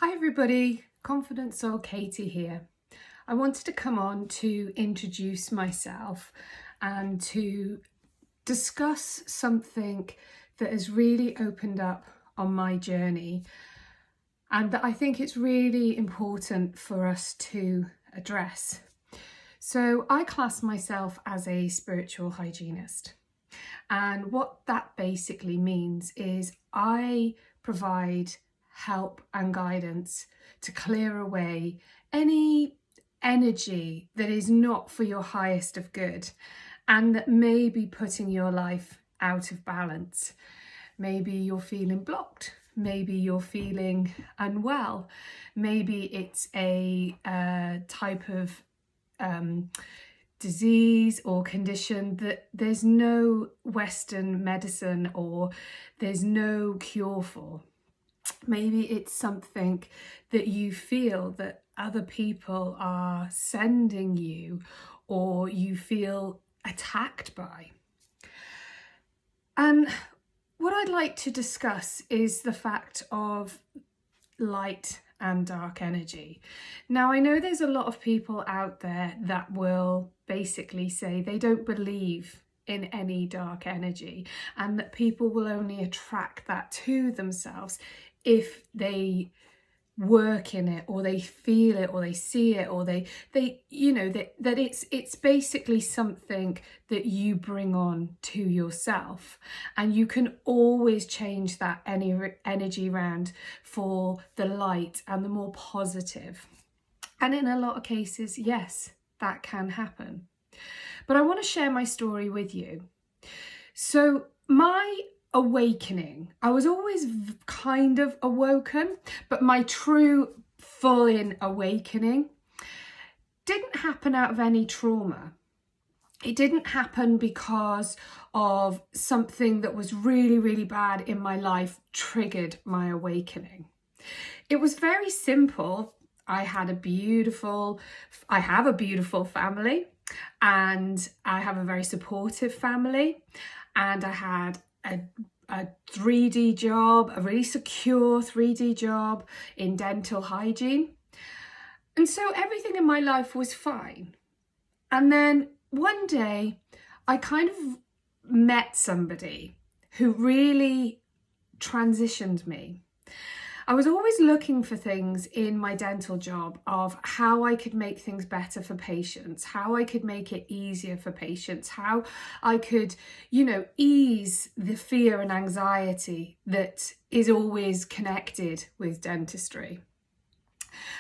Hi everybody, Confident Soul Katie here. I wanted to come on to introduce myself and to discuss something that has really opened up on my journey and that I think it's really important for us to address. So I class myself as a spiritual hygienist, and what that basically means is I provide help and guidance to clear away any energy that is not for your highest of good and that may be putting your life out of balance. Maybe you're feeling blocked, maybe you're feeling unwell, maybe it's a type of disease or condition that there's no Western medicine or there's no cure for. Maybe it's something that you feel that other people are sending you or you feel attacked by. And what I'd like to discuss is the fact of light and dark energy. Now, I know there's a lot of people out there that will basically say they don't believe in any dark energy and that people will only attract that to themselves if they work in it or they feel it or they see it or they you know that it's basically something that you bring on to yourself, and you can always change that energy around for the light and the more positive. And in a lot of cases, yes, that can happen. But I want to share my story with you. So my awakening, I was always kind of awoken, but my true full-in awakening didn't happen out of any trauma. It didn't happen because of something that was really, really bad in my life triggered my awakening. It was very simple. I have a beautiful family, and I have a very supportive family, and I had a 3D job, a really secure 3D job in dental hygiene. And so everything in my life was fine. And then one day I kind of met somebody who really transitioned me. I was always looking for things in my dental job of how I could make things better for patients, how I could make it easier for patients, how I could, ease the fear and anxiety that is always connected with dentistry.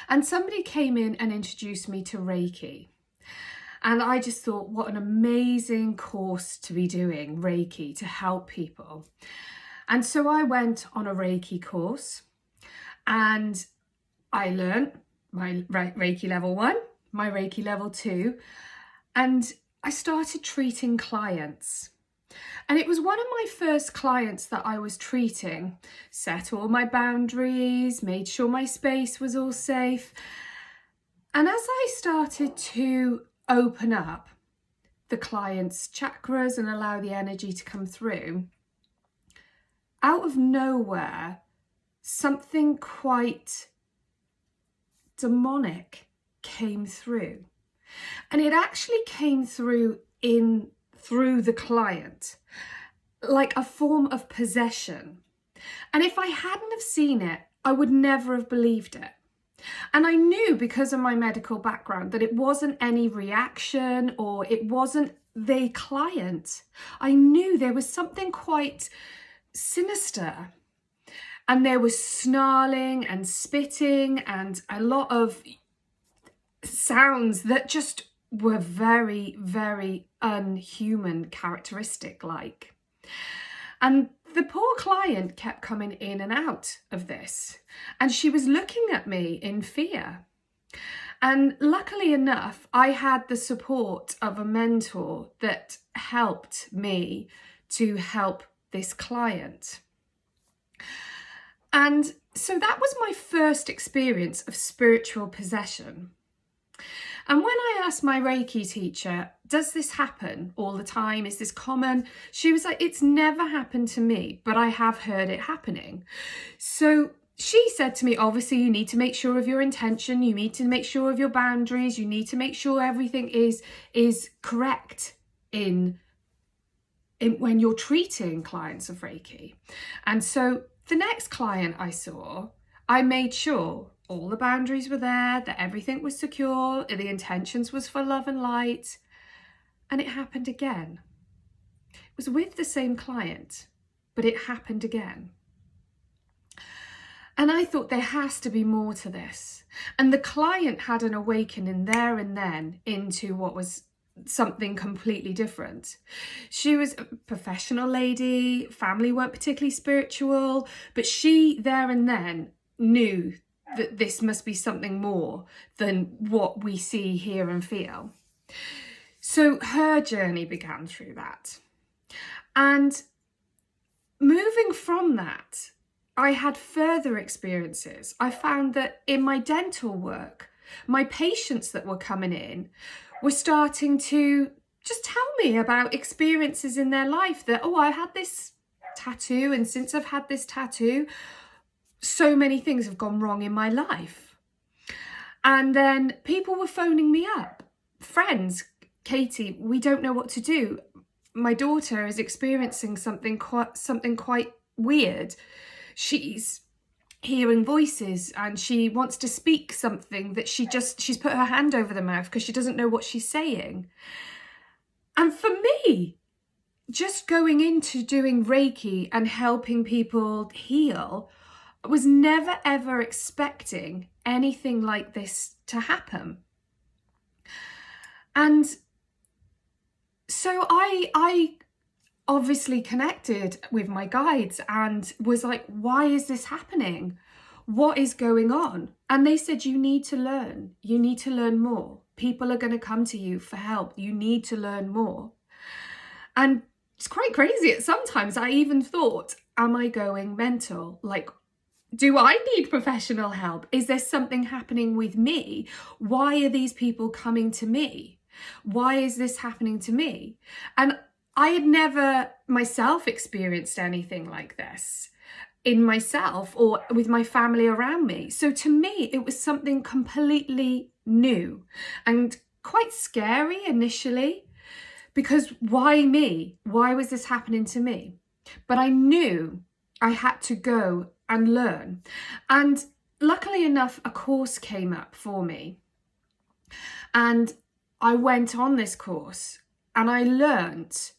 And somebody came in and introduced me to Reiki. And I just thought, what an amazing course to be doing, Reiki, to help people. And so I went on a Reiki course. And I learned my Reiki level 1, my Reiki level 2, and I started treating clients. And it was one of my first clients that I was treating, set all my boundaries, made sure my space was all safe. And as I started to open up the client's chakras and allow the energy to come through, out of nowhere, something quite demonic came through. And it actually came through the client, like a form of possession. And if I hadn't have seen it, I would never have believed it. And I knew, because of my medical background, that it wasn't any reaction or it wasn't the client. I knew there was something quite sinister. And there was snarling and spitting and a lot of sounds that just were very, very unhuman characteristic like. And the poor client kept coming in and out of this. And she was looking at me in fear. And luckily enough, I had the support of a mentor that helped me to help this client. And so that was my first experience of spiritual possession. And when I asked my Reiki teacher, does this happen all the time? Is this common? She was like, it's never happened to me, but I have heard it happening. So she said to me, obviously, you need to make sure of your intention, you need to make sure of your boundaries, you need to make sure everything is correct in when you're treating clients of Reiki. And so the next client I saw, I made sure all the boundaries were there, that everything was secure, the intentions was for love and light. And it happened again. It was with the same client, but it happened again. And I thought there has to be more to this. And the client had an awakening there and then into what was something completely different. She was a professional lady, family weren't particularly spiritual, but she there and then knew that this must be something more than what we see, hear and feel. So her journey began through that. And moving from that, I had further experiences. I found that in my dental work, my patients that were coming in were starting to just tell me about experiences in their life that, oh, I had this tattoo, and since I've had this tattoo, so many things have gone wrong in my life. And then people were phoning me up, friends, Katie, we don't know what to do. My daughter is experiencing something quite weird. She's hearing voices and she wants to speak something that she's put her hand over the mouth because she doesn't know what she's saying. And for me, just going into doing Reiki and helping people heal, I was never ever expecting anything like this to happen. And so I obviously connected with my guides and was like, why is this happening? What is going on? And they said, you need to learn. You need to learn more. People are going to come to you for help. You need to learn more. And it's quite crazy. Sometimes I even thought, am I going mental? Like, do I need professional help? Is there something happening with me? Why are these people coming to me? Why is this happening to me? And I had never myself experienced anything like this in myself or with my family around me. So to me, it was something completely new and quite scary initially, because why me? Why was this happening to me? But I knew I had to go and learn. And luckily enough, a course came up for me. And I went on this course and I learned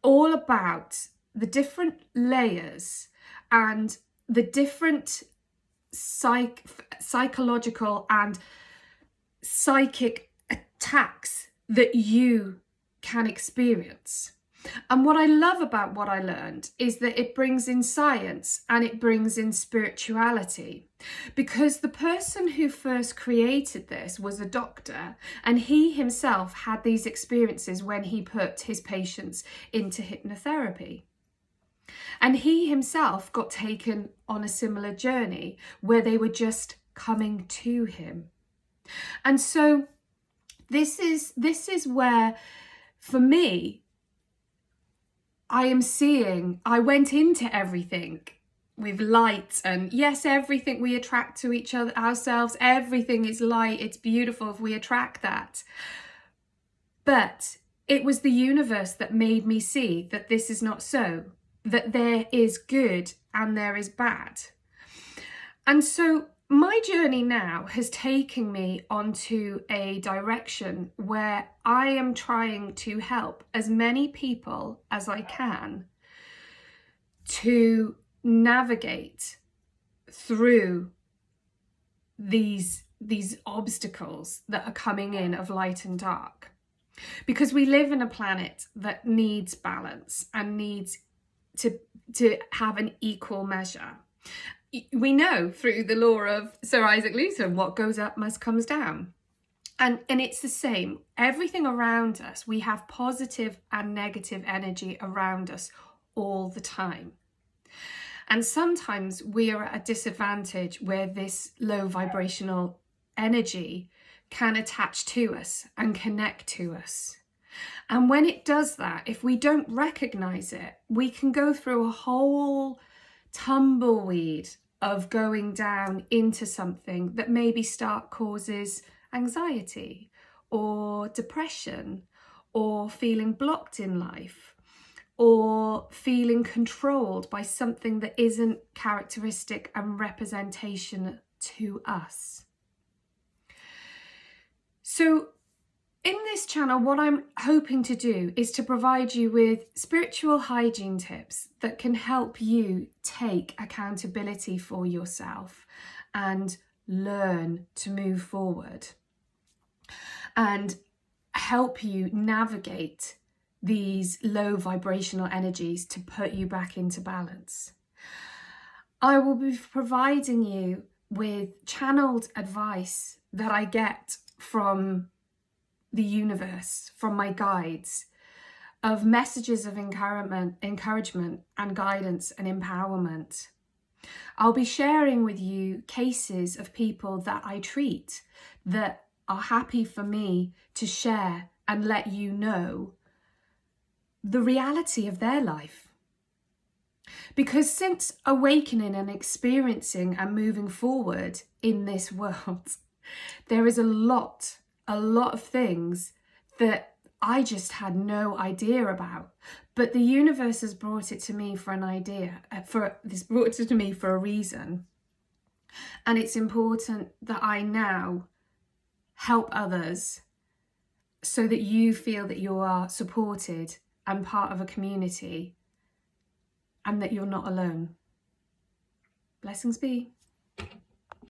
all about the different layers and the different psychological and psychic attacks that you can experience. And what I love about what I learned is that it brings in science and it brings in spirituality, because the person who first created this was a doctor, and he himself had these experiences when he put his patients into hypnotherapy. And he himself got taken on a similar journey where they were just coming to him. And so this is where, for me, I went into everything with light, and yes, everything we attract to each other, ourselves, everything is light. It's beautiful if we attract that. But it was the universe that made me see that this is not so, that there is good and there is bad. And so my journey now has taken me onto a direction where I am trying to help as many people as I can to navigate through these obstacles that are coming in of light and dark. Because we live in a planet that needs balance and needs to have an equal measure. We know through the law of Sir Isaac Newton, what goes up must come down. And it's the same. Everything around us, we have positive and negative energy around us all the time. And sometimes we are at a disadvantage where this low vibrational energy can attach to us and connect to us. And when it does that, if we don't recognize it, we can go through a whole tumbleweed of going down into something that maybe causes anxiety or depression or feeling blocked in life or feeling controlled by something that isn't characteristic and representation to us. So in this channel, what I'm hoping to do is to provide you with spiritual hygiene tips that can help you take accountability for yourself and learn to move forward and help you navigate these low vibrational energies to put you back into balance. I will be providing you with channeled advice that I get from the universe, from my guides, of messages of encouragement and guidance and empowerment. I'll be sharing with you cases of people that I treat that are happy for me to share and let you know the reality of their life. Because since awakening and experiencing and moving forward in this world, there is a lot of things that I just had no idea about. But the universe has brought it to me for an idea, brought it to me for a reason. And it's important that I now help others so that you feel that you are supported and part of a community and that you're not alone. Blessings be.